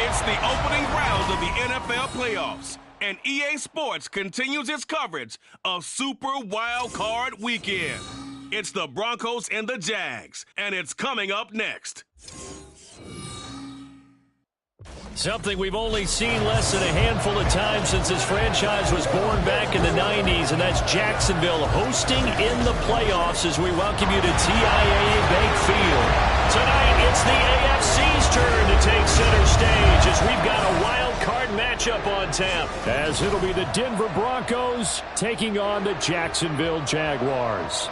It's the opening round of the NFL playoffs, and EA Sports continues its coverage of Super Wild Card Weekend. It's the Broncos and the Jags, and it's coming up next. Something we've only seen less than a handful of times since this franchise was born back in the 90s, and that's Jacksonville hosting in the playoffs as we welcome you to TIAA Bank Field. Tonight, it's the AFC's turn to take center stage as we've got a wild card matchup on tap. As it'll be the Denver Broncos taking on the Jacksonville Jaguars.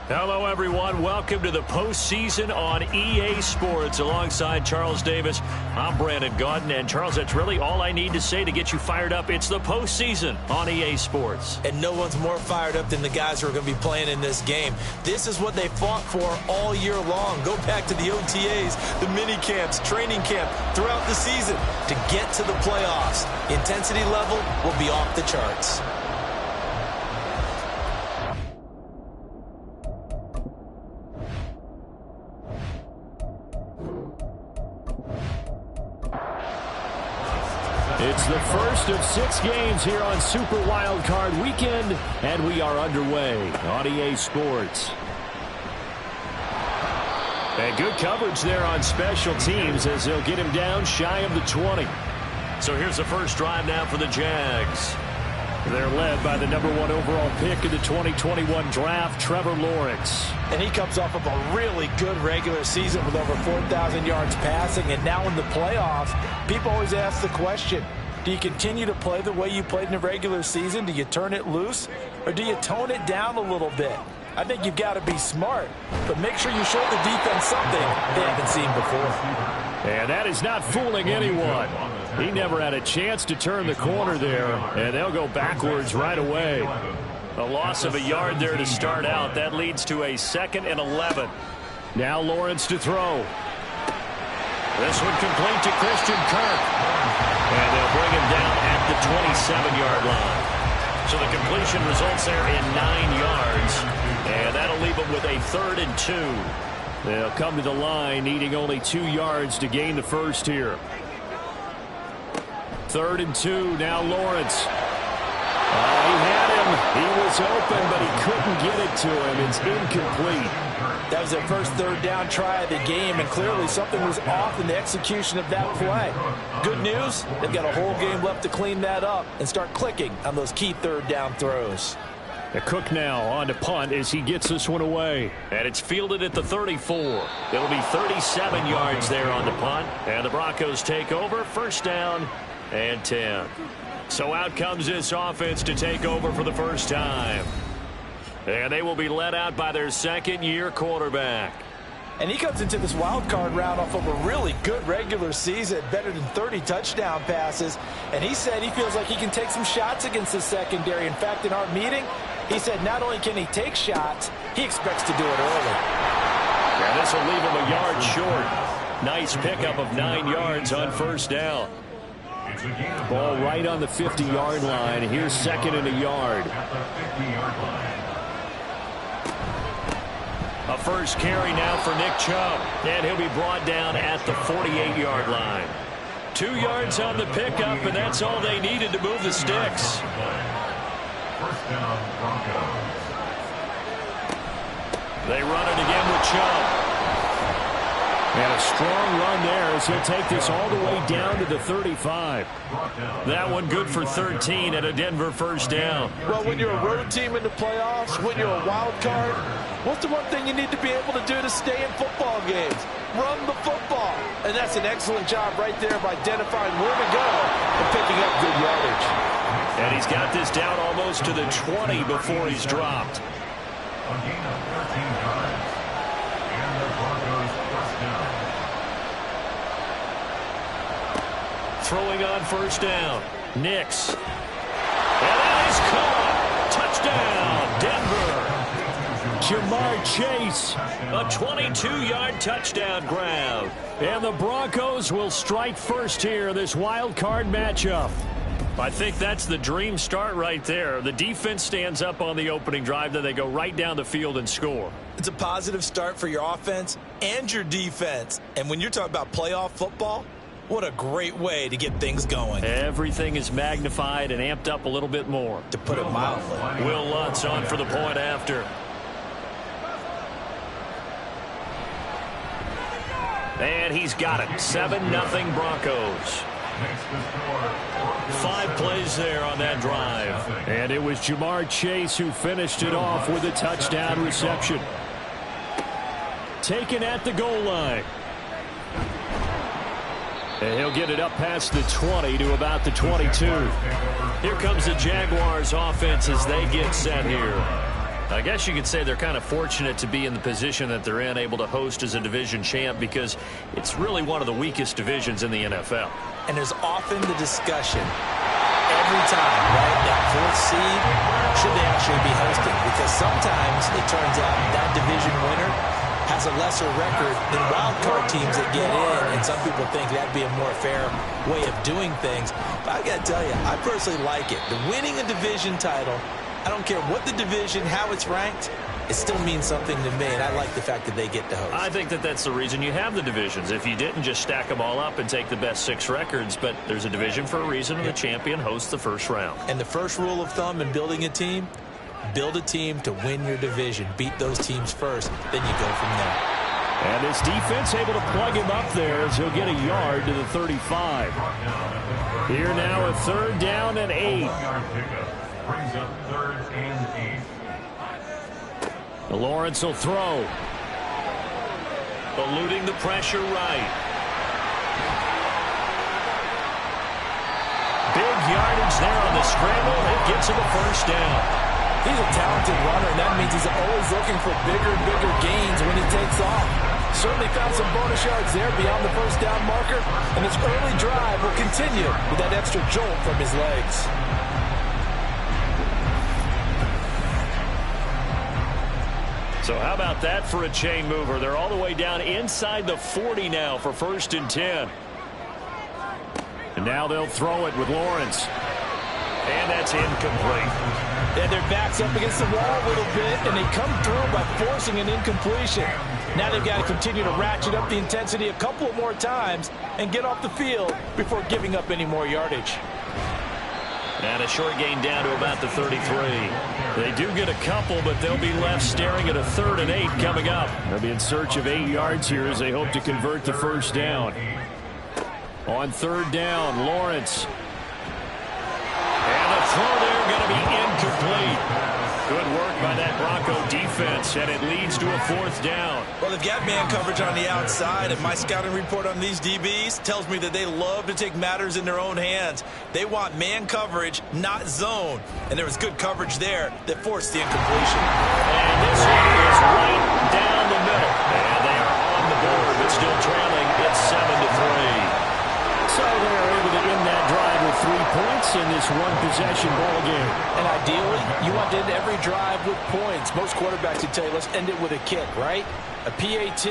Hello, everyone. Welcome to the postseason on EA Sports. Alongside Charles Davis, I'm Brandon Gaudin. And, Charles, that's really all I need to say to get you fired up. It's the postseason on EA Sports. And no one's more fired up than the guys who are going to be playing in this game. This is what they fought for all year long. Go back to the OTAs, the mini camps, training camp, throughout the season to get to the playoffs. Intensity level will be off the charts. It's the first of 6 games here on Super Wild Card Weekend, and we are underway on EA Sports. And good coverage there on special teams as they'll get him down shy of the 20. So here's the first drive now for the Jags. They're led by the #1 overall pick in the 2021 draft, Trevor Lawrence. And he comes off of a really good regular season with over 4,000 yards passing. And now in the playoffs, people always ask the question, do you continue to play the way you played in the regular season? Do you turn it loose? Or do you tone it down a little bit? I think you've got to be smart, but make sure you show the defense something they haven't seen before. And that is not fooling anyone. He never had a chance to turn the corner there, and they'll go backwards right away. A loss of a yard there to start out. That leads to a 2nd and 11. Now Lawrence to throw. This one complete to Christian Kirk. And they'll bring him down at the 27-yard line. So the completion results there in 9 yards. And that'll leave him with a 3rd and 2. They'll come to the line needing only 2 yards to gain the first here. 3rd and 2, now Lawrence. He had him. He was open, but he couldn't get it to him. It's incomplete. That was their first 3rd down try of the game, and clearly something was off in the execution of that play. Good news, they've got a whole game left to clean that up and start clicking on those key 3rd down throws. Cook now on to punt as he gets this one away. And it's fielded at the 34. It'll be 37 yards there on the punt. And the Broncos take over, 1st down and 10. So out comes this offense to take over for the first time. And they will be led out by their 2nd-year quarterback. And he comes into this wild card round off of a really good regular season, better than 30 touchdown passes. And he said he feels like he can take some shots against the secondary. In fact, in our meeting, he said not only can he take shots, he expects to do it early. Yeah, this will leave him a yard short. Nice pickup of 9 yards on 1st down. Ball right on the 50-yard line. Here's 2nd and a yard. A first carry now for Nick Chubb. And he'll be brought down at the 48-yard line. 2 yards on the pickup, and that's all they needed to move the sticks. They run it again with Chubb. And a strong run there as he'll take this all the way down to the 35. That one good for 13 and a Denver 1st down. Well, when you're a road team in the playoffs, when you're a wild card, what's the one thing you need to be able to do to stay in football games? Run the football. And that's an excellent job right there of identifying where to go and pick picking up good yardage. And he's got this down almost to the 20 before he's dropped. A gain of 13 yards. And the Broncos first down. Throwing on first down. Nix. And that is caught. Touchdown, Denver. Jamar Chase. A 22-yard touchdown grab. And the Broncos will strike first here in this wild card matchup. I think that's the dream start right there. The defense stands up on the opening drive, then they go right down the field and score. It's a positive start for your offense and your defense. And when you're talking about playoff football, what a great way to get things going. Everything is magnified and amped up a little bit more. To put it mildly. Will Lutz on for the point after. And he's got it. 7-0 Broncos. 5 plays there on that drive. And it was Jamar Chase who finished it off with a touchdown reception. Taken at the goal line. And he'll get it up past the 20 to about the 22. Here comes the Jaguars offense as they get set here. I guess you could say they're kind of fortunate to be in the position that they're in, able to host as a division champ, because it's really one of the weakest divisions in the NFL. And there's often the discussion every time, right, that 4th seed, should they actually be hosting? Because sometimes it turns out that division winner has a lesser record than wild card teams that get in, and some people think that'd be a more fair way of doing things. But I got to tell you, I personally like it. The winning a division title, I don't care what the division, how it's ranked, it still means something to me, and I like the fact that they get to host. I think that that's the reason you have the divisions. If you didn't, just stack them all up and take the best 6 records, but there's a division for a reason, and the champion hosts the first round. And the first rule of thumb in building a team, build a team to win your division. Beat those teams first, then you go from there. And this defense able to plug him up there as he'll get a yard to the 35. Here now a 3rd down and 8. Brings up 3rd and 8. Lawrence will throw. Eluding the pressure right. Big yardage there on the scramble. It gets him a first down. He's a talented runner, and that means he's always looking for bigger and bigger gains when he takes off. Certainly found some bonus yards there beyond the first down marker, and this early drive will continue with that extra jolt from his legs. So how about that for a chain mover? They're all the way down inside the 40 now for 1st and 10. And now they'll throw it with Lawrence. And that's incomplete. And their backs up against the wall a little bit, and they come through by forcing an incompletion. Now they've got to continue to ratchet up the intensity a couple of more times and get off the field before giving up any more yardage. And a short gain down to about the 33. They do get a couple, but they'll be left staring at a 3rd and 8 coming up. They'll be in search of 8 yards here as they hope to convert the first down. On 3rd down, Lawrence. And the throw there going to be incomplete. Good work by that Bronco defense, and it leads to a 4th down. Well, they've got man coverage on the outside, and my scouting report on these DBs tells me that they love to take matters in their own hands. They want man coverage, not zone. And there was good coverage there that forced the incompletion. And this one is right down the middle. And they are on the board, but still trailing. It's 7-3. So they're able to end that drive with 3 points in this one-possession ball game. And ideally, you want to end every drive with points. Most quarterbacks would tell you, let's end it with a kick, right? A PAT,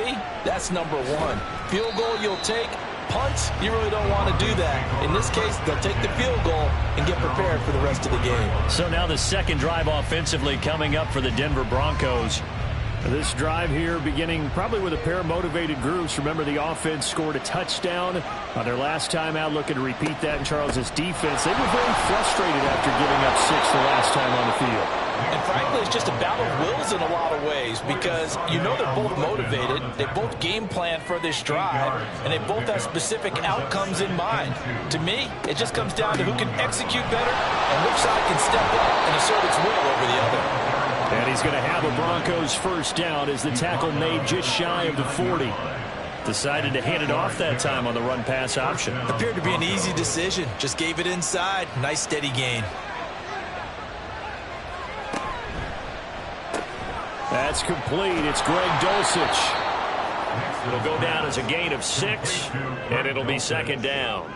that's number 1. Field goal you'll take. Punts, you really don't want to do that. In this case, they'll take the field goal and get prepared for the rest of the game. So now the second drive offensively coming up for the Denver Broncos. This drive here beginning probably with a pair of motivated groups. Remember, the offense scored a touchdown on their last time out, looking to repeat that in Charles's defense. They were very frustrated after giving up 6 the last time on the field. And frankly, it's just a battle of wills in a lot of ways, because you know they're both motivated, they both game plan for this drive, and they both have specific outcomes in mind. To me, it just comes down to who can execute better and which side can step up and assert its will over the other. And he's going to have a Broncos first down as the tackle made just shy of the 40. Decided to hand it off that time on the run-pass option. Appeared to be an easy decision. Just gave it inside. Nice steady gain. That's complete. It's Greg Dulcich. It'll go down as a gain of 6, and it'll be second down.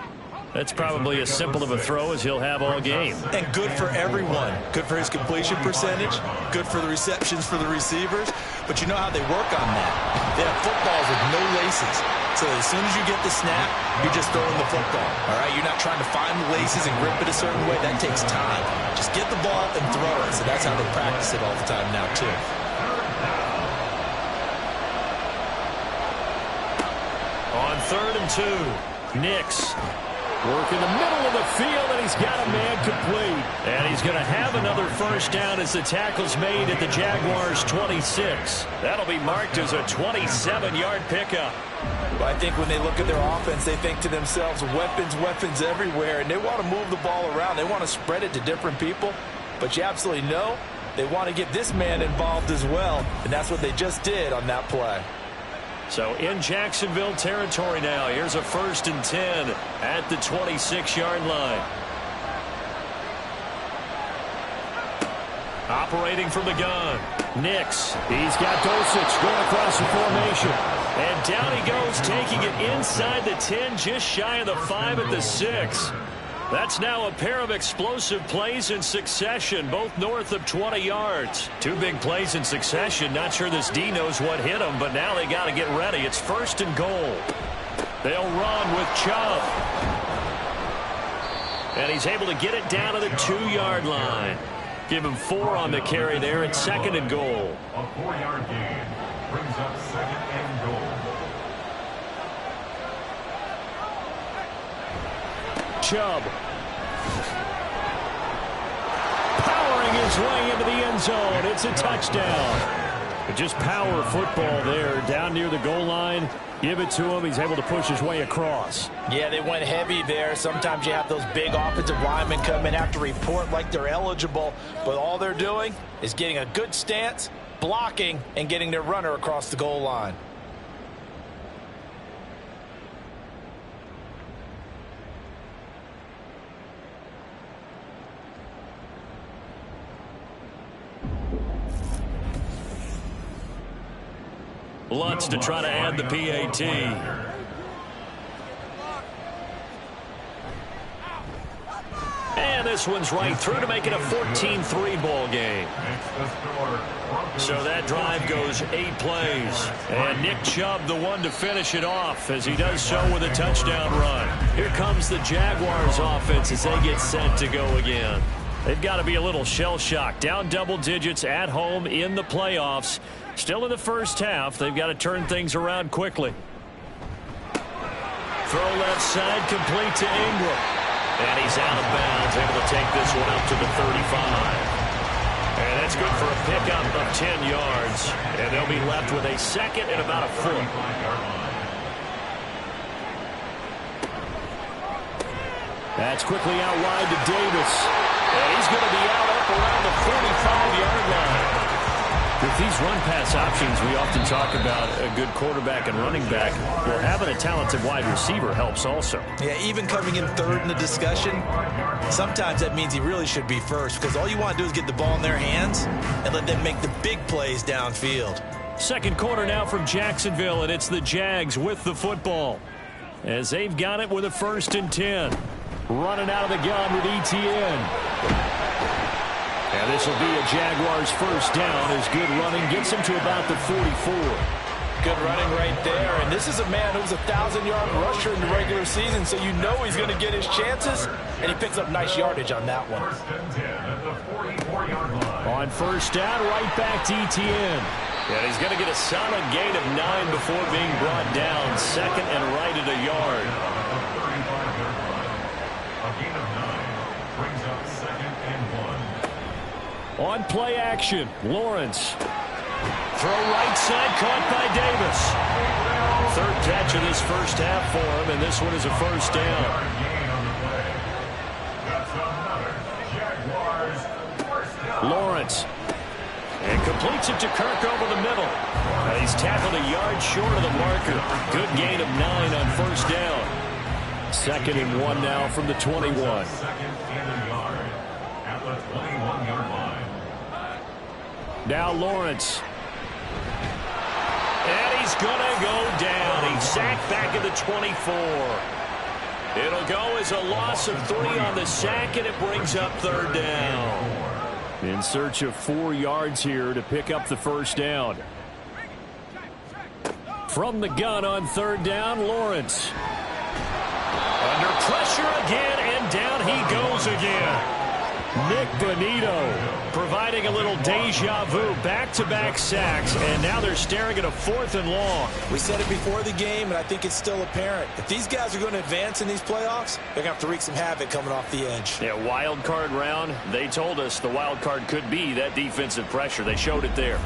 That's probably as simple of a throw as he'll have all game. And good for everyone. Good for his completion percentage. Good for the receptions for the receivers. But you know how they work on that. They have footballs with no laces. So as soon as you get the snap, you're just throwing the football. All right? You're not trying to find the laces and grip it a certain way. That takes time. Just get the ball and throw it. So that's how they practice it all the time now, too. On 3rd and 2, Nix. Work in the middle of the field, and he's got a man complete. And he's going to have another first down as the tackle's made at the Jaguars' 26. That'll be marked as a 27-yard pickup. But I think when they look at their offense, they think to themselves, weapons, weapons everywhere, and they want to move the ball around. They want to spread it to different people. But you absolutely know they want to get this man involved as well, and that's what they just did on that play. So in Jacksonville territory now. Here's a 1st and 10 at the 26-yard line. Operating from the gun, Nix. He's got Dulcich going across the formation. And down he goes, taking it inside the 10, just shy of the 5 at the 6. That's now a pair of explosive plays in succession, both north of 20 yards. 2 big plays in succession. Not sure this D knows what hit him, but now they got to get ready. It's 1st and goal. They'll run with Chubb. And he's able to get it down to the 2-yard line. Give him 4 on the carry there. It's 2nd and goal. A 4-yard gain brings up 2nd and goal. Chubb. Powering his way into the end zone. It's a touchdown. But just power football there. Down near the goal line. Give it to him. He's able to push his way across. Yeah, they went heavy there. Sometimes you have those big offensive linemen come in, have to report like they're eligible. But all they're doing is getting a good stance, blocking, and getting their runner across the goal line. Lutz to try to add the PAT. And this one's right through to make it a 14-3 ball game. So that drive goes 8 plays. And Nick Chubb the one to finish it off as he does so with a touchdown run. Here comes the Jaguars offense as they get set to go again. They've got to be a little shell-shocked. Down double digits at home in the playoffs. Still in the first half. They've got to turn things around quickly. Throw left side complete to Ingram. And he's out of bounds, able to take this one up to the 35. And that's good for a pickup of 10 yards. And they'll be left with a 2nd and about a foot. That's quickly out wide to Davis. And he's going to be out up around the 45-yard line. With these run-pass options, we often talk about a good quarterback and running back. Well, having a talented wide receiver helps also. Yeah, even coming in 3rd in the discussion, sometimes that means he really should be 1st because all you want to do is get the ball in their hands and let them make the big plays downfield. 2nd quarter now from Jacksonville, and it's the Jags with the football. As they've got it with a 1st and 10. Running out of the gun with ETN. And this will be a Jaguars first down as good running gets him to about the 44. Good running right there. And this is a man who's a 1,000-yard rusher in the regular season, so you know he's going to get his chances. And he picks up nice yardage on that one. 1st and 10 at the 44-yard line. On first down, right back to ETN. And he's going to get a solid gain of 9 before being brought down. 2nd and right at a yard. A gain of 9 brings up 2nd and 1. On play action, Lawrence. Throw right side, caught by Davis. 3rd catch of this first half for him, and this one is a first down. Lawrence. And completes it to Kirk over the middle. He's tackled a yard short of the marker. Good gain of 9 on first down. 2nd and 1 now from the 21. 2nd and a yard at the 21-yard line. Now Lawrence. And he's going to go down. He's sacked back at the 24. It'll go as a loss of 3 on the sack, and it brings up 3rd down. In search of 4 yards here to pick up the first down. From the gun on 3rd down, Lawrence. Under pressure again, and down he goes again. Nick Bonito providing a little deja vu, back-to-back sacks, and now they're staring at a 4th and long. We said it before the game, and I think it's still apparent. If these guys are going to advance in these playoffs, they're going to have to wreak some havoc coming off the edge. Yeah, wild card round. They told us the wild card could be that defensive pressure. They showed it there.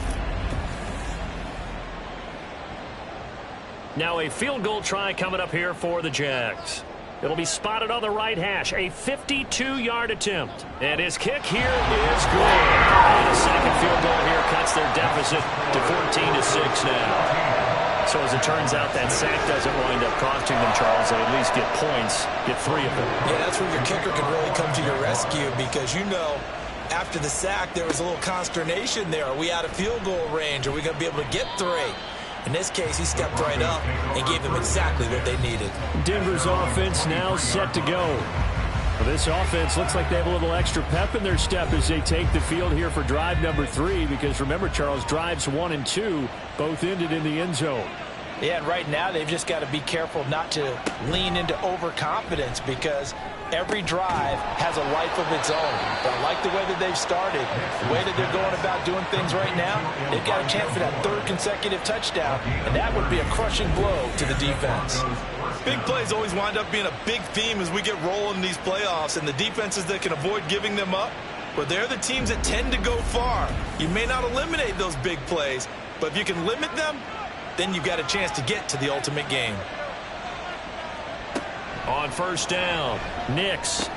Now a field goal try coming up here for the Jags. It'll be spotted on the right hash. A 52-yard attempt. And his kick here is good. And a second field goal here cuts their deficit to 14-6 now. So as it turns out, that sack doesn't wind up costing them, Charles. They at least get points, get 3 of them. Yeah, that's where your kicker can really come to your rescue because, you know, after the sack, there was a little consternation there. Are we out of field goal range? Are we going to be able to get 3? In this case, he stepped right up and gave them exactly what they needed. Denver's offense now set to go. Well, this offense looks like they have a little extra pep in their step as they take the field here for drive number 3 because remember, Charles, drives 1 and 2 both ended in the end zone. Yeah, and right now they've just got to be careful not to lean into overconfidence because every drive has a life of its own. But I like the way that they've started, the way that they're going about doing things right now. They've got a chance for that 3rd consecutive touchdown, and that would be a crushing blow to the defense. Big plays always wind up being a big theme as we get rolling in these playoffs, and the defenses that can avoid giving them up, well, they're the teams that tend to go far. You may not eliminate those big plays, but if you can limit them, then you've got a chance to get to the ultimate game. On first down, Nix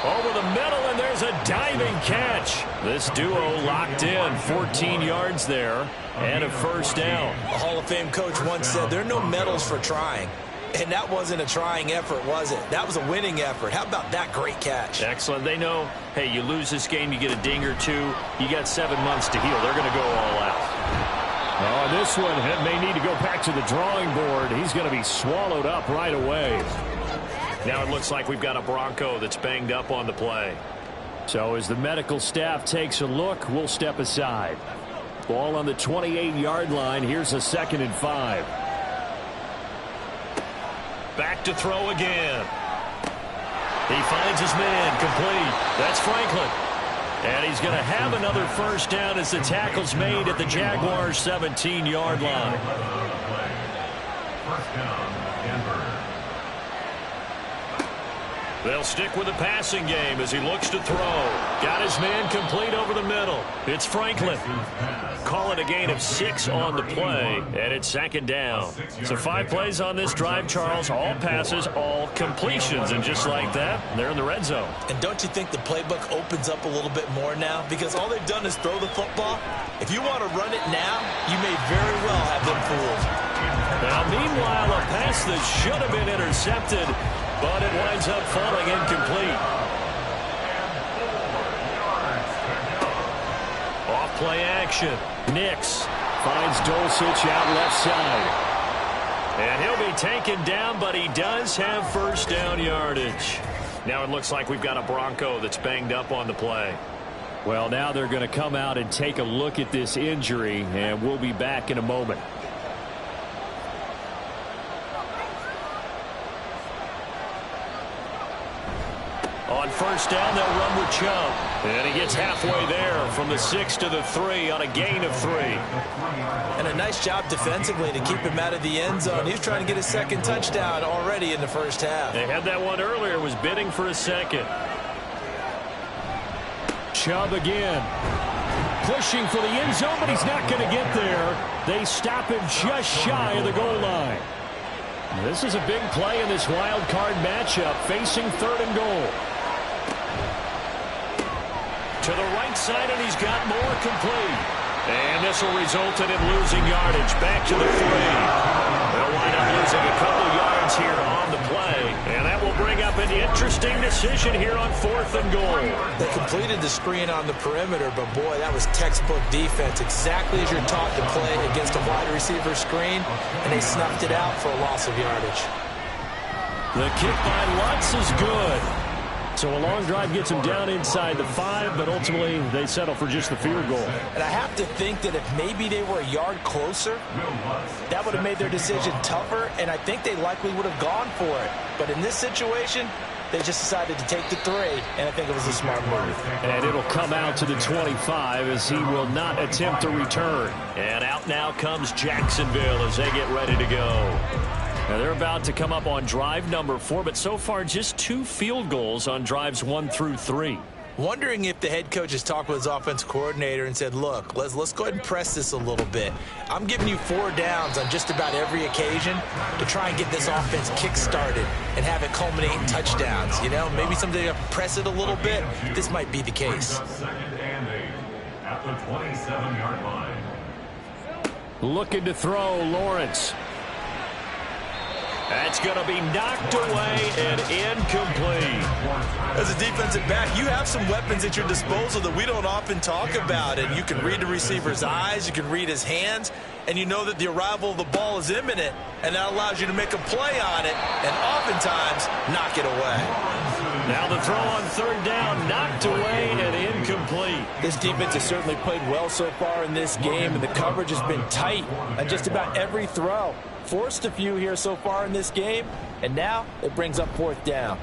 over the middle, and there's a diving catch. This duo locked in, 14 yards there, and a first down. A Hall of Fame coach once said there are no medals for trying. And that wasn't a trying effort, was it? That was a winning effort. How about that great catch? Excellent. They know, hey, you lose this game, you get a ding or 2. You got 7 months to heal. They're going to go all out. Oh, this one may need to go back to the drawing board. He's going to be swallowed up right away. Now it looks like we've got a Bronco that's banged up on the play. So as the medical staff takes a look, we'll step aside. Ball on the 28-yard line. Here's a 2nd and 5. Back to throw again. He finds his man complete. That's Franklin. And he's going to have another first down as the tackle's made at the Jaguars' 17-yard line. First down, Denver. They'll stick with the passing game as he looks to throw. Got his man complete over the middle. It's Franklin. Call it a gain of 6 on the play, and it's 2nd down. So 5 plays on this drive, Charles. All passes, all completions, and just like that, they're in the red zone. And don't you think the playbook opens up a little bit more now? Because all they've done is throw the football. If you want to run it now, you may very well have them fooled. Now, meanwhile, a pass that should have been intercepted, but it winds up falling incomplete. Off play action. Nix finds Dulcich out left side. And he'll be taken down, but he does have first down yardage. Now it looks like we've got a Bronco that's banged up on the play. Well, now they're going to come out and take a look at this injury, and we'll be back in a moment. On first down, they'll run with Chubb. And he gets halfway there from the 6 to the 3 on a gain of 3. And a nice job defensively to keep him out of the end zone. He was trying to get his 2nd touchdown already in the first half. They had that one earlier, was bidding for a 2nd. Chubb again. Pushing for the end zone, but he's not going to get there. They stop him just shy of the goal line. This is a big play in this wild card matchup, facing 3rd and goal. To the right side, and he's got more complete. And this will result in him losing yardage. Back to the 3. They'll wind up losing a couple yards here on the play. And that will bring up an interesting decision here on 4th and goal. They completed the screen on the perimeter, but boy, that was textbook defense. Exactly as you're taught to play against a wide receiver screen, and they snuffed it out for a loss of yardage. The kick by Lutz is good. So a long drive gets them down inside the 5, but ultimately they settle for just the field goal. And I have to think that if maybe they were a yard closer, that would have made their decision tougher, and I think they likely would have gone for it. But in this situation, they just decided to take the 3, and I think it was a smart move. And it'll come out to the 25 as he will not attempt a return. And out now comes Jacksonville as they get ready to go. Now they're about to come up on drive number 4, but so far just 2 field goals on drives 1 through 3. Wondering if the head coach has talked with his offensive coordinator and said, look, let's go ahead and press this a little bit. I'm giving you 4 downs on just about every occasion to try and get this offense kick-started and have it culminate in touchdowns. You know, maybe someday you have to press it a little bit. This might be the case. 2nd and 8 at the 27-yard line. Looking to throw, Lawrence. That's going to be knocked away and incomplete. As a defensive back, you have some weapons at your disposal that we don't often talk about. And you can read the receiver's eyes, you can read his hands, and you know that the arrival of the ball is imminent, and that allows you to make a play on it and oftentimes knock it away. Now the throw on 3rd down, knocked away and incomplete. This defense has certainly played well so far in this game, and the coverage has been tight on just about every throw. Forced a few here so far in this game, and now it brings up 4th down.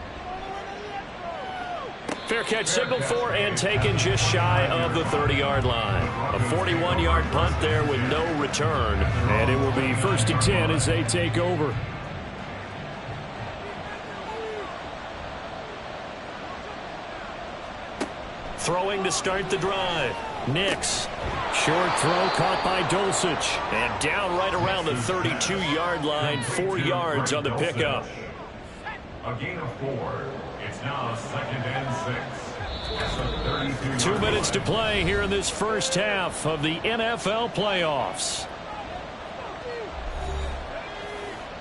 Fair catch signal for and taken just shy of the 30-yard line. A 41-yard punt there with no return. And it will be 1st and 10 as they take over. Throwing to start the drive. Nix. Short throw caught by Dulcich. And down right around the 32-yard line. 4 yards on the pickup. A gain of 4. It's now 2nd and 6. 2 minutes to play here in this first half of the NFL playoffs.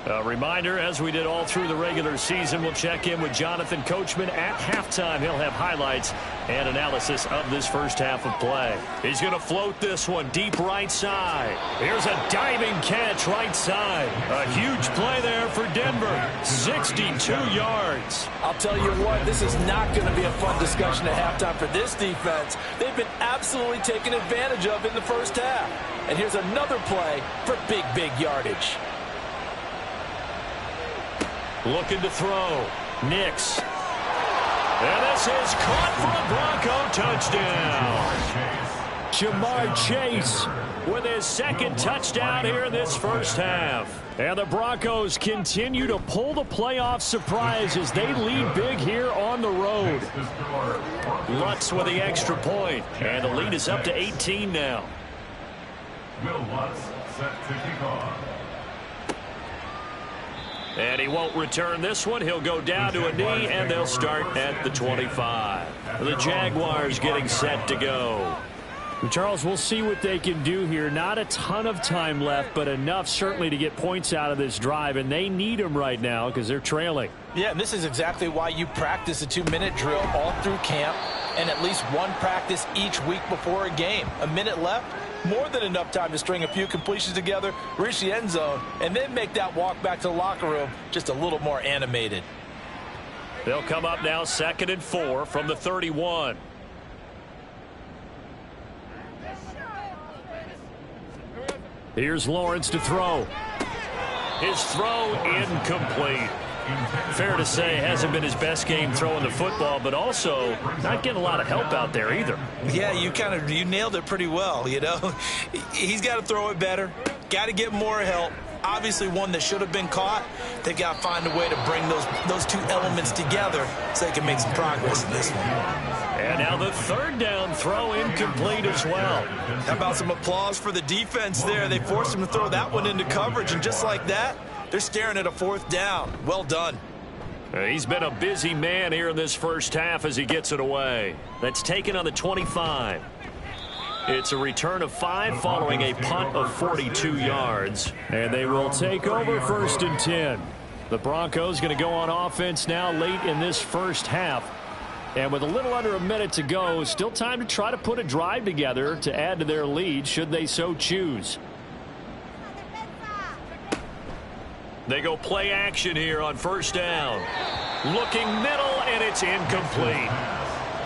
A reminder, as we did all through the regular season, we'll check in with Jonathan Coachman at halftime. He'll have highlights and analysis of this first half of play. He's going to float this one deep right side. Here's a diving catch right side. A huge play there for Denver. 62 yards. I'll tell you what, this is not going to be a fun discussion at halftime for this defense. They've been absolutely taken advantage of in the first half. And here's another play for big yardage. Looking to throw. Nix. And this is caught for a Bronco touchdown. Jamar Chase with his 2nd touchdown here in this first half. And the Broncos continue to pull the playoff surprise as they lead big here on the road. Lutz with the extra point. And the lead is up to 18 now. Will Lutz set to kick off. And he won't return this one. He'll go down to a knee, and they'll start at the 25. The Jaguars getting set to go. Charles, we'll see what they can do here. Not a ton of time left, but enough certainly to get points out of this drive, and they need them right now because they're trailing. Yeah, and this is exactly why you practice a 2-minute drill all through camp and at least one practice each week before a game. A minute left, more than enough time to string a few completions together, reach the end zone, and then make that walk back to the locker room just a little more animated. They'll come up now 2nd and 4 from the 31. Here's Lawrence to throw. His throw incomplete. Fair to say, hasn't been his best game throwing the football, but also not getting a lot of help out there either. Yeah, you nailed it pretty well, you know. He's got to throw it better, got to get more help. Obviously one that should have been caught. They got to find a way to bring those 2 elements together so they can make some progress in this one. And now the 3rd down throw incomplete as well. How about some applause for the defense there? They forced him to throw that one into coverage, and just like that, they're staring at a 4th down. Well done. He's been a busy man here in this first half as he gets it away. That's taken on the 25. It's a return of 5 following a punt of 42 yards. And they will take over 1st and 10. The Broncos going to go on offense now late in this first half. And with a little under a minute to go, still time to try to put a drive together to add to their lead should they so choose. They go play action here on 1st down. Looking middle, and it's incomplete.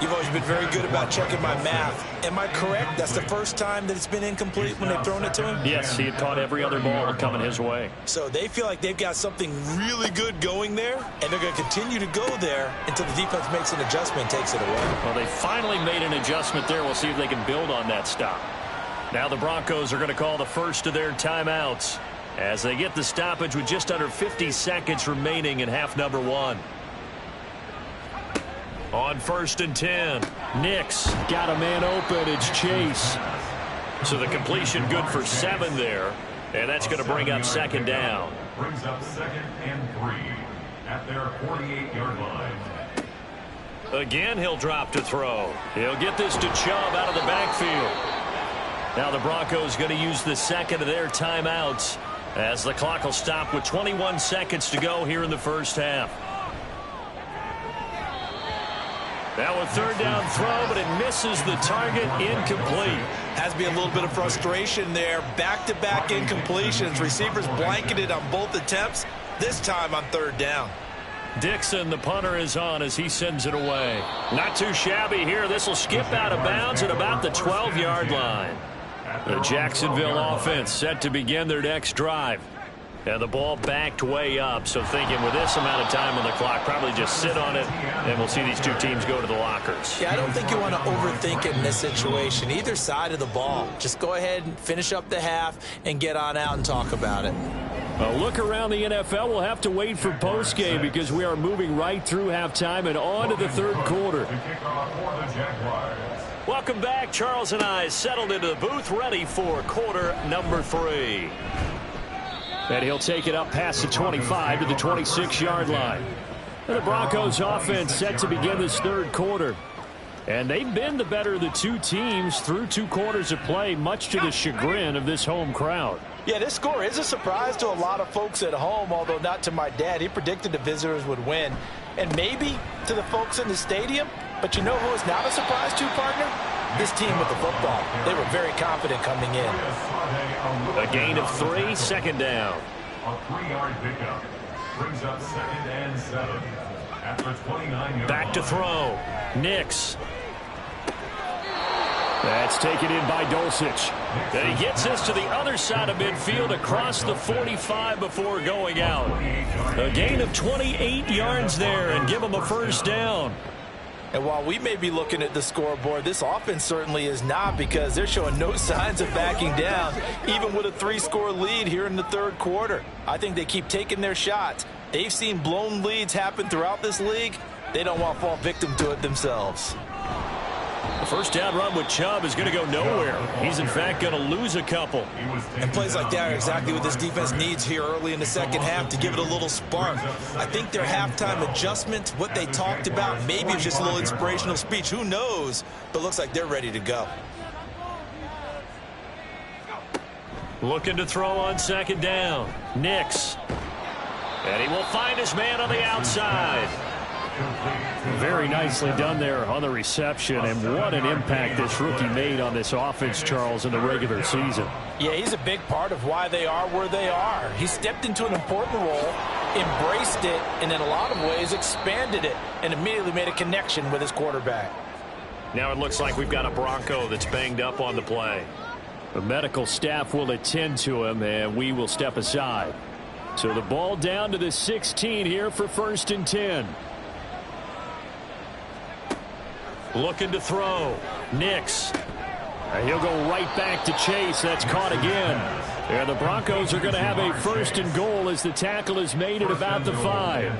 You've always been very good about checking my math. Am I correct? That's the first time that it's been incomplete when they've thrown it to him? Yes, he had caught every other ball coming his way. So they feel like they've got something really good going there, and they're going to continue to go there until the defense makes an adjustment and takes it away. Well, they finally made an adjustment there. We'll see if they can build on that stop. Now the Broncos are going to call the first of their timeouts as they get the stoppage with just under 50 seconds remaining in half number 1. On 1st and 10, Nix got a man open. It's Chase. So the completion good for 7 there, and that's going to bring up 2nd down. Brings up 2nd and 3 at their 48-yard line. Again, he'll drop to throw. He'll get this to Chubb out of the backfield. Now the Broncos going to use the second of their timeouts as the clock will stop with 21 seconds to go here in the first half. Now a 3rd down throw, but it misses the target, incomplete. Has to be a little bit of frustration there. Back-to-back incompletions. Receivers blanketed on both attempts, this time on 3rd down. Dixon, the punter, is on as he sends it away. Not too shabby here. This will skip out of bounds at about the 12-yard line. The Jacksonville offense set to begin their next drive. And the ball backed way up, so thinking with this amount of time on the clock, probably just sit on it, and we'll see these two teams go to the lockers. Yeah, I don't think you want to overthink it in this situation. Either side of the ball. Just go ahead and finish up the half and get on out and talk about it. A look around the NFL. We'll have to wait for postgame because we are moving right through halftime and on to the 3rd quarter. Welcome back. Charles and I settled into the booth, ready for quarter number 3. And he'll take it up past the 25 to the 26-yard line. And the Broncos offense set to begin this 3rd quarter. And they've been the better of the two teams through 2 quarters of play, much to the chagrin of this home crowd. Yeah, this score is a surprise to a lot of folks at home, although not to my dad. He predicted the visitors would win. And maybe to the folks in the stadium. But you know who is not a surprise to, partner? This team with the football. They were very confident coming in. A gain of 3, 2nd down. A 3-yard pickup brings up 2nd and 7 at the 29-yard Back to throw. Nix. That's taken in by Dulcich. And he gets this to the other side of midfield across the 45 before going out. A gain of 28 yards there and give him a 1st down. And while we may be looking at the scoreboard, this offense certainly is not, because they're showing no signs of backing down, even with a 3-score lead here in the 3rd quarter. I think they keep taking their shots. They've seen blown leads happen throughout this league. They don't want to fall victim to it themselves. The 1st down run with Chubb is going to go nowhere. He's, in fact, going to lose a couple. And plays like that are exactly what this defense needs here early in the 2nd half to give it a little spark. I think their halftime adjustment, what they talked about, maybe it's just a little inspirational speech. Who knows? But looks like they're ready to go. Looking to throw on 2nd down. Nix. And he will find his man on the outside. Very nicely done there on the reception, and what an impact this rookie made on this offense, Charles, in the regular season. Yeah, he's a big part of why they are where they are. He stepped into an important role, embraced it, and in a lot of ways expanded it, and immediately made a connection with his quarterback. Now it looks like we've got a Bronco that's banged up on the play. The medical staff will attend to him, and we will step aside. So the ball down to the 16 here for 1st and 10. Looking to throw. Nix. And he'll go right back to Chase. That's caught again. And the Broncos are going to have a 1st and goal as the tackle is made at about the 5.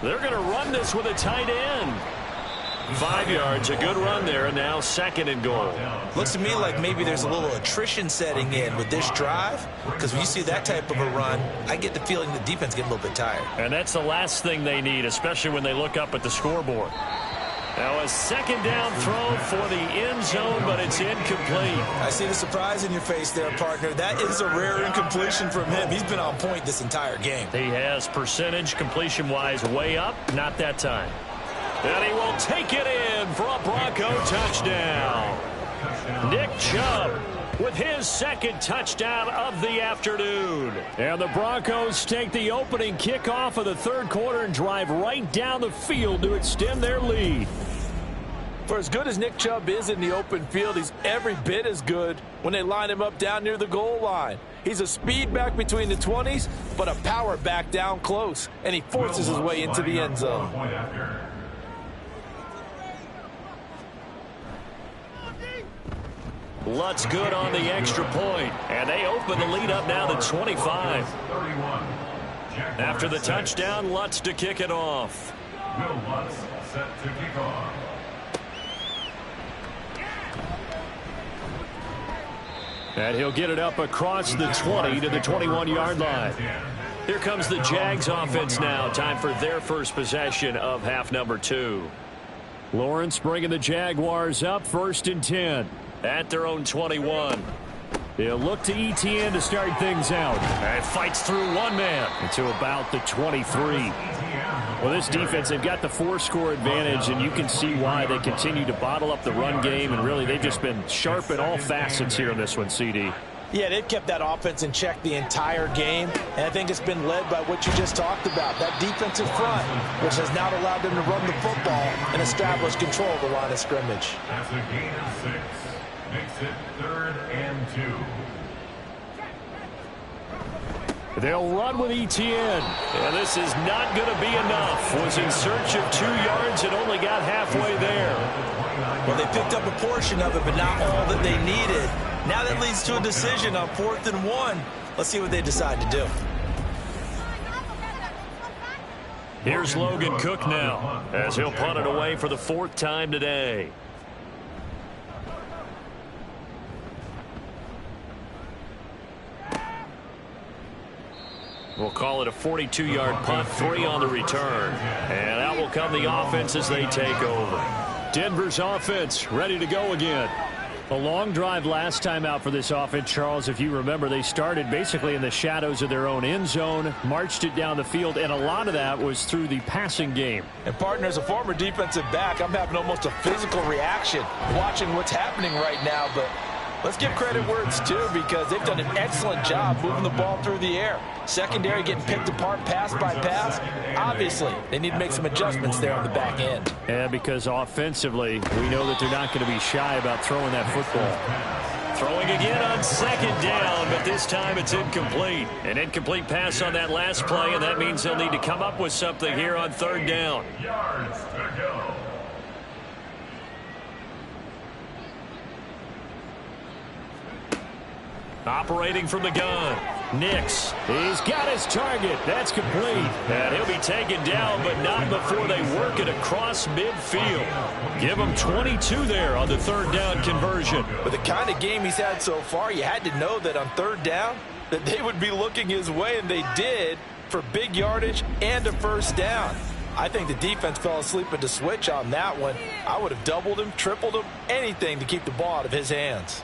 They're going to run this with a tight end. 5 yards, a good run there, and now 2nd and goal. Looks to me like maybe there's a little attrition setting in with this drive, because when you see that type of a run, I get the feeling the defense getting a little bit tired. And that's the last thing they need, especially when they look up at the scoreboard. Now a 2nd down throw for the end zone, but it's incomplete. I see the surprise in your face there, partner. That is a rare incompletion from him. He's been on point this entire game. He has percentage completion-wise way up, not that time. And he will take it in for a Bronco touchdown. Nick Chubb with his 2nd touchdown of the afternoon. And the Broncos take the opening kickoff of the 3rd quarter and drive right down the field to extend their lead. For as good as Nick Chubb is in the open field, he's every bit as good when they line him up down near the goal line. He's a speed back between the 20s, but a power back down close, and he forces his way into the end zone. Lutz good on the extra point, and they open the lead up now to 25. After the touchdown, Lutz to kick it off. Will Lutz set to kick off. And he'll get it up across the 20 to the 21-yard line. Here comes the Jags offense now. Time for their first possession of half number 2. Lawrence bringing the Jaguars up 1st and 10. At their own 21. They'll look to ETN to start things out. And fights through one man. To about the 23. Well, this defense, they've got the 4-score advantage, and you can see why they continue to bottle up the run game, and really they've just been sharp in all facets here in this one, CD. Yeah, they've kept that offense in check the entire game, and I think it's been led by what you just talked about, that defensive front, which has now allowed them to run the football and establish control of the line of scrimmage. That's a gain of 6. Makes it 3rd and 2. They'll run with ETN. And this is not going to be enough. Was in search of 2 yards and only got halfway there. Well, they picked up a portion of it, but not all that they needed. Now that leads to a decision on 4th and 1. Let's see what they decide to do. Here's Logan Cook now, as he'll punt it away for the 4th time today. We'll call it a 42-yard punt, 3 on the return. And out will come the offense as they take over. Denver's offense ready to go again. A long drive last time out for this offense, Charles. If you remember, they started basically in the shadows of their own end zone, marched it down the field, and a lot of that was through the passing game. And, partner, as a former defensive back, I'm having almost a physical reaction watching what's happening right now, but let's give credit where it's due, because they've done an excellent job moving the ball through the air. Secondary getting picked apart pass by pass. Obviously, they need to make some adjustments there on the back end. Yeah, because offensively, we know that they're not going to be shy about throwing that football. Throwing again on 2nd down, but this time it's incomplete. An incomplete pass on that last play, and that means they'll need to come up with something here on 3rd down. Yards to go. Operating from the gun. Nix. He's got his target. That's complete. And he'll be taken down, but not before they work it across midfield. Give him 22 there on the 3rd down conversion. With the kind of game he's had so far, you had to know that on 3rd down that they would be looking his way, and they did, for big yardage and a 1st down. I think the defense fell asleep at the switch on that one. I would have doubled him, tripled him, anything to keep the ball out of his hands.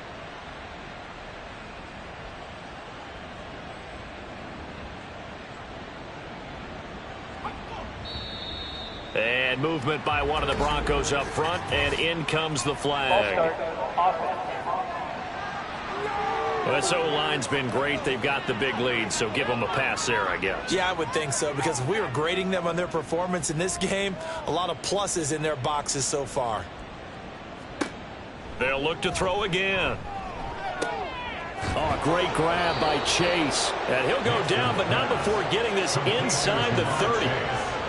And movement by one of the Broncos up front, and in comes the flag. Well, this O-line's been great. They've got the big lead, so give them a pass there, I guess. Yeah, I would think so, because if we were grading them on their performance in this game, a lot of pluses in their boxes so far. They'll look to throw again. Oh, great grab by Chase. And he'll go down, but not before getting this inside the 30.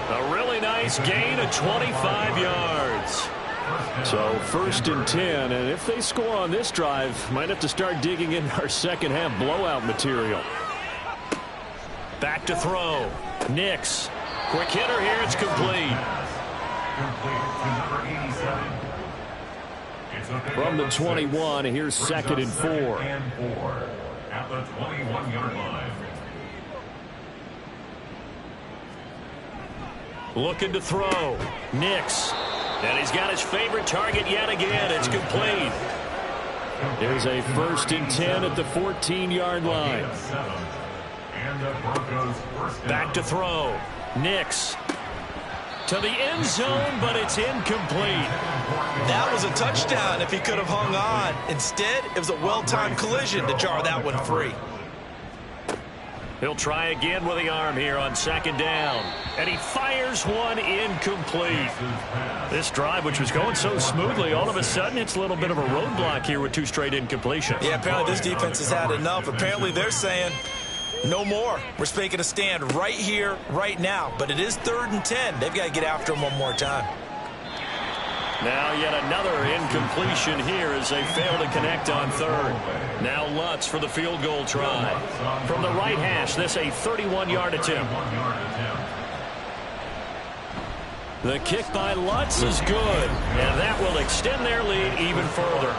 A really nice gain of 25 yards. So 1st and 10, and if they score on this drive, might have to start digging in our second half blowout material. Back to throw. Nix. Quick hitter here. It's complete. From the 21, here's 2nd and 4. At the 21-yard line. Looking to throw. Nix. And he's got his favorite target yet again. It's complete. There's a 1st and 10 at the 14-yard line. Back to throw. Nix. To the end zone, but it's incomplete. That was a touchdown if he could have hung on. Instead, it was a well-timed collision to jar that one free. He'll try again with the arm here on 2nd down. And he fires one incomplete. This drive, which was going so smoothly, all of a sudden it's a little bit of a roadblock here with 2 straight incompletions. Yeah, apparently this defense has had enough. Apparently they're saying, no more. We're making a stand right here, right now. But it is 3rd and 10. They've got to get after him one more time. Now yet another incompletion here as they fail to connect on 3rd. Now Lutz for the field goal try. From the right hash, this a 31-yard attempt. The kick by Lutz is good, and that will extend their lead even further.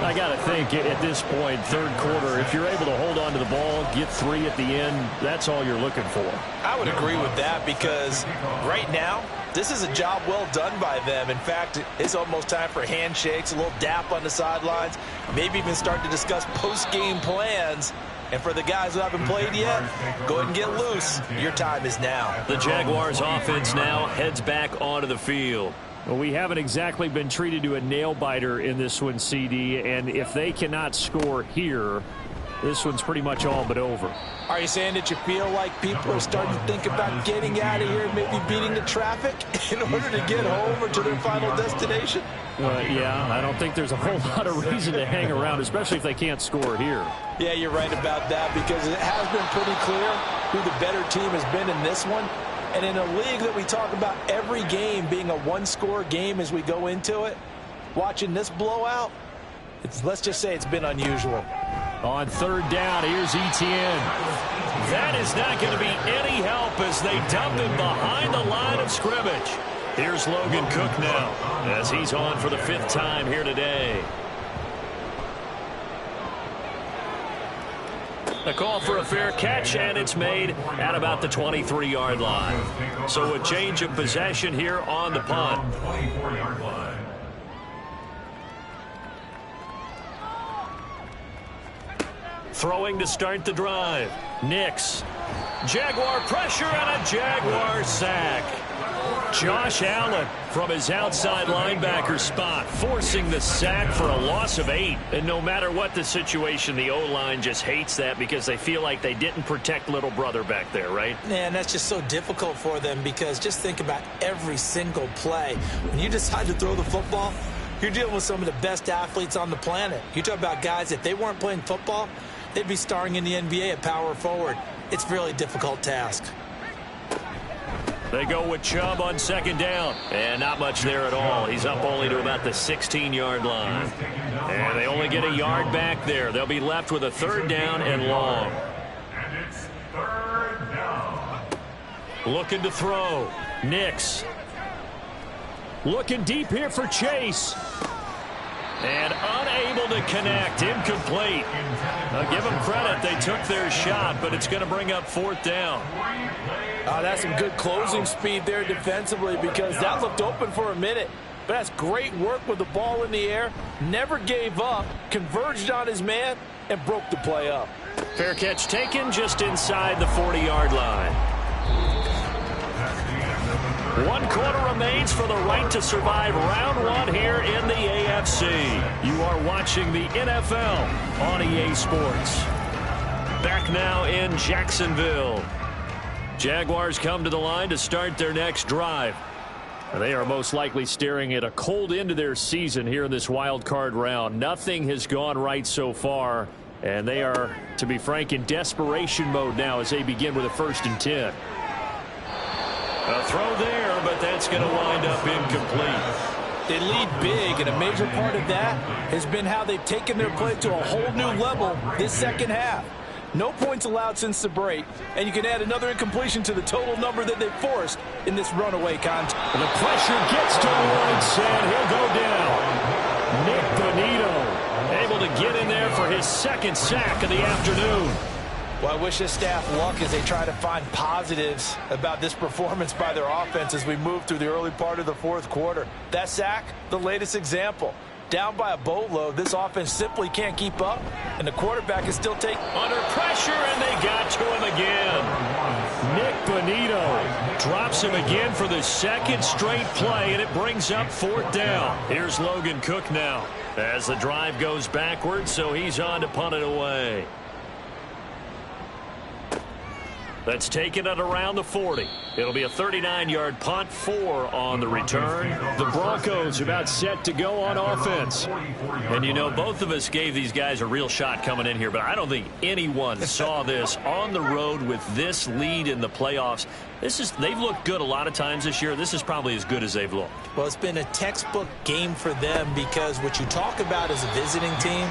I got to think at this point, 3rd quarter, if you're able to hold on to the ball, get 3 at the end, that's all you're looking for. I would agree with that because right now, this is a job well done by them. In fact, it's almost time for handshakes, a little dap on the sidelines, maybe even start to discuss post-game plans. And for the guys who haven't played yet, go ahead and get loose. Your time is now. The Jaguars offense now heads back onto the field. Well, we haven't exactly been treated to a nail-biter in this one, CD, and if they cannot score here, this one's pretty much all but over. Are you saying that you feel like people are starting to think about getting out of here and maybe beating the traffic in order to get home or to their final destination? Yeah, I don't think there's a whole lot of reason to hang around, especially if they can't score here. Yeah, you're right about that because it has been pretty clear who the better team has been in this one. And in a league that we talk about every game being a one-score game as we go into it, watching this blowout, let's just say it's been unusual. On 3rd down, here's Etienne. That is not going to be any help as they dump him behind the line of scrimmage. Here's Logan Cook now as he's on for the 5th time here today. A call for a fair catch, and it's made at about the 23-yard line. So a change of possession here on the punt. 24-yard line. Throwing to start the drive. Nix. Jaguar pressure and a Jaguar sack. Josh Allen from his outside linebacker spot forcing the sack for a loss of 8. And no matter what the situation, the O-line just hates that because they feel like they didn't protect little brother back there, right? Man, that's just so difficult for them because just think about every single play. When you decide to throw the football, you're dealing with some of the best athletes on the planet. You talk about guys, if they weren't playing football, they'd be starring in the NBA at power forward. It's a really difficult task. They go with Chubb on 2nd down. And not much there at all. He's up only to about the 16-yard line. And they only get a yard back there. They'll be left with a 3rd down and long. And it's 3rd down. Looking to throw. Nix. Looking deep here for Chase. And unable to connect. Incomplete. Now give them credit. They took their shot, but it's going to bring up 4th down. That's some good closing speed there defensively because that looked open for a minute. But that's great work with the ball in the air. Never gave up, converged on his man, and broke the play up. Fair catch taken just inside the 40-yard line. 1 quarter remains for the right to survive round 1 here in the AFC. You are watching the NFL on EA Sports. Back now in Jacksonville. Jaguars come to the line to start their next drive. They are most likely staring at a cold end to their season here in this wild card round. Nothing has gone right so far, and they are, to be frank, in desperation mode now as they begin with a 1st and 10. A throw there, but that's going to wind up incomplete. They lead big, and a major part of that has been how they've taken their play to a whole new level this second half. No points allowed since the break, and you can add another incompletion to the total number that they've forced in this runaway contest. The pressure gets to Lawrence, and he'll go down. Nick Bonito able to get in there for his second sack of the afternoon. Well, I wish this staff luck as they try to find positives about this performance by their offense as we move through the early part of the fourth quarter. That sack, the latest example. Down by a boatload, this offense simply can't keep up, and the quarterback is still taking under pressure, and they got to him again. Nick Bonito drops him again for the second straight play, and it brings up fourth down. Here's Logan Cook now as the drive goes backwards, so he's on to punt it away. That's taken at around the 40. It'll be a 39-yard punt, 4 on the return. The Broncos about set to go on offense. And, you know, both of us gave these guys a real shot coming in here, but I don't think anyone saw this on the road with this lead in the playoffs. They've looked good a lot of times this year. This is probably as good as they've looked. Well, it's been a textbook game for them because what you talk about as a visiting team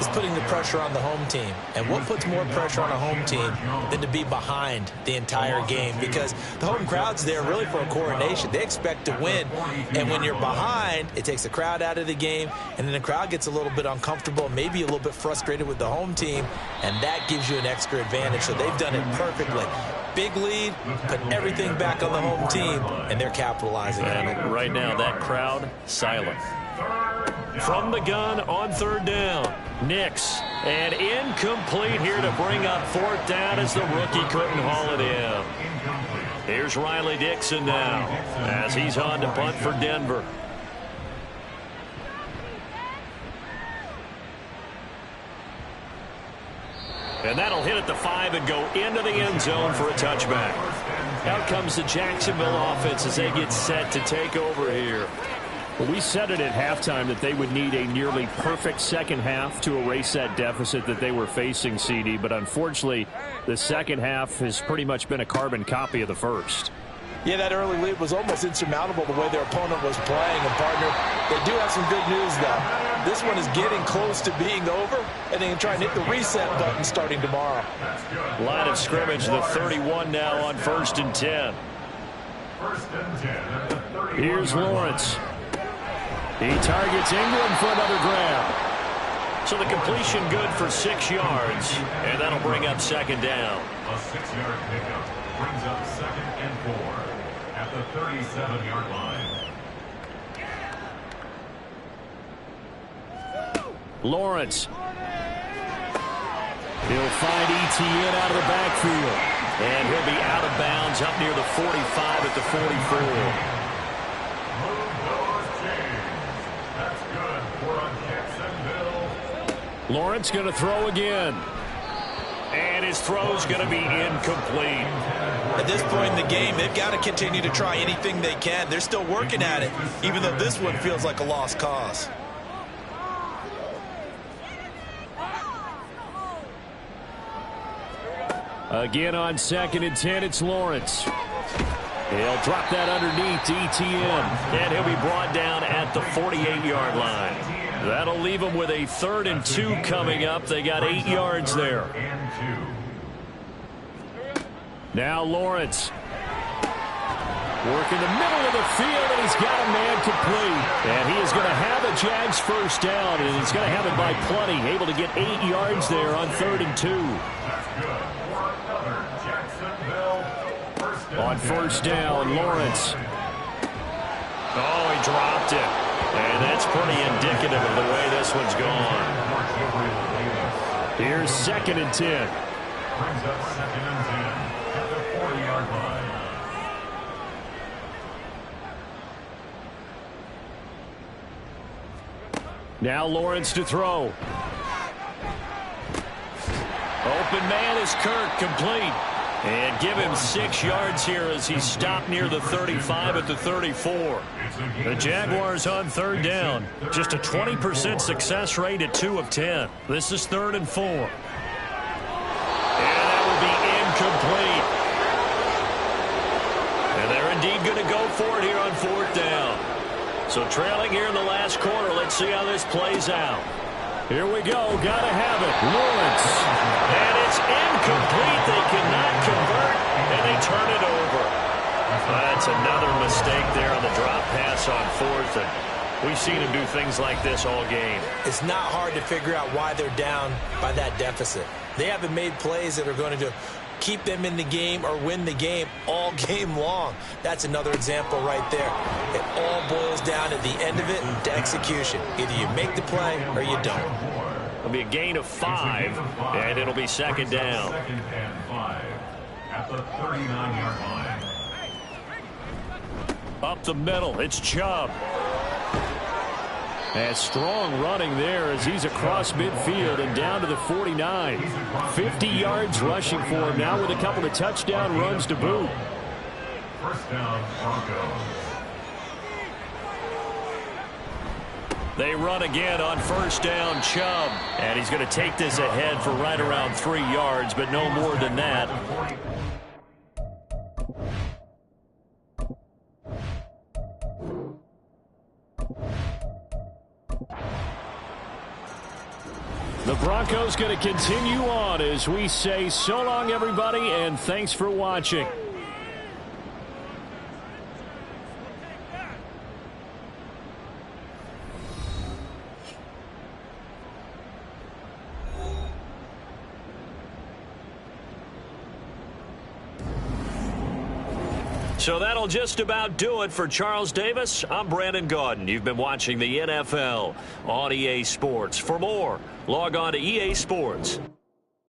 is putting the pressure on the home team. And what puts more pressure on a home team than to be behind the entire game? Because the home crowd's there really for a coronation. They expect to win. And when you're behind, it takes the crowd out of the game. And then the crowd gets a little bit uncomfortable, maybe a little bit frustrated with the home team. And that gives you an extra advantage. So they've done it perfectly. Big lead, put everything back on the home team, and they're capitalizing on it. Right now, that crowd, silent. From the gun on third down, Nix, and incomplete here to bring up fourth down as the rookie couldn't haul it in. Here's Riley Dixon now as he's on to punt for Denver. And that'll hit at the 5 and go into the end zone for a touchback. Out comes the Jacksonville offense as they get set to take over here. Well, we said it at halftime that they would need a nearly perfect second half to erase that deficit that they were facing, CD. But unfortunately, the second half has pretty much been a carbon copy of the first. Yeah, that early lead was almost insurmountable the way their opponent was playing. And, partner, they do have some good news, though. This one is getting close to being over, and they can try and hit the reset button starting tomorrow. Line of scrimmage, the 31 now on 1st and 10. Here's Lawrence. He targets Ingram for another grab. So the completion good for 6 yards, and that'll bring up second down. A 6-yard pickup brings up 2nd and 4 at the 37-yard line. Lawrence. He'll find Etienne out of the backfield. And he'll be out of bounds up near the 45 at the 44. That's good for Jacksonville. Lawrence going to throw again. And his throw's going to be incomplete. At this point in the game, they've got to continue to try anything they can. They're still working at it, even though this one feels like a lost cause. Again on 2nd and 10, it's Lawrence. He'll drop that underneath to Etienne. And he'll be brought down at the 48-yard line. That'll leave them with a 3rd and 2 coming up. They got 8 yards there. Now Lawrence. Working the middle of the field, and he's got a man complete. And he is going to have a Jags first down, and he's going to have it by plenty. Able to get 8 yards there on 3rd and 2. On 1st down, Lawrence. Oh, he dropped it. And that's pretty indicative of the way this one's gone. Here's 2nd and 10. Brings up 2nd and 10 at the 40-yard line. Now Lawrence to throw. Open man is Kirk, complete. And give him 6 yards here as he stopped near the 35 at the 34. The Jaguars on 3rd down. Just a 20% success rate at 2 of 10. This is 3rd and 4. And that will be incomplete. And they're indeed going to go for it here on 4th down. So trailing here in the last quarter, let's see how this plays out. Here we go. Gotta have it. Lawrence. And it's incomplete. They cannot convert, and they turn it over. That's another mistake there on the drop pass on fourth. And we've seen him do things like this all game. It's not hard to figure out why they're down by that deficit. They haven't made plays that are going to keep them in the game or win the game all game long. That's another example right there. It all boils down at the end of it to execution. Either you make the play or you don't. It'll be a gain of 5, and it'll be second down. Second and 5 at the 39-yard line. Up the middle. It's Chubb. And strong running there as he's across midfield and down to the 49. 50 yards rushing for him now with a couple of touchdown runs to boot. First down, Broncos. They run again on first down, Chubb. And he's going to take this ahead for right around 3 yards, but no more than that. The Broncos going to continue on as we say so long, everybody, and thanks for watching. So that'll just about do it for Charles Davis. I'm Brandon Gaudin. You've been watching the NFL on EA Sports. For more, log on to EA Sports.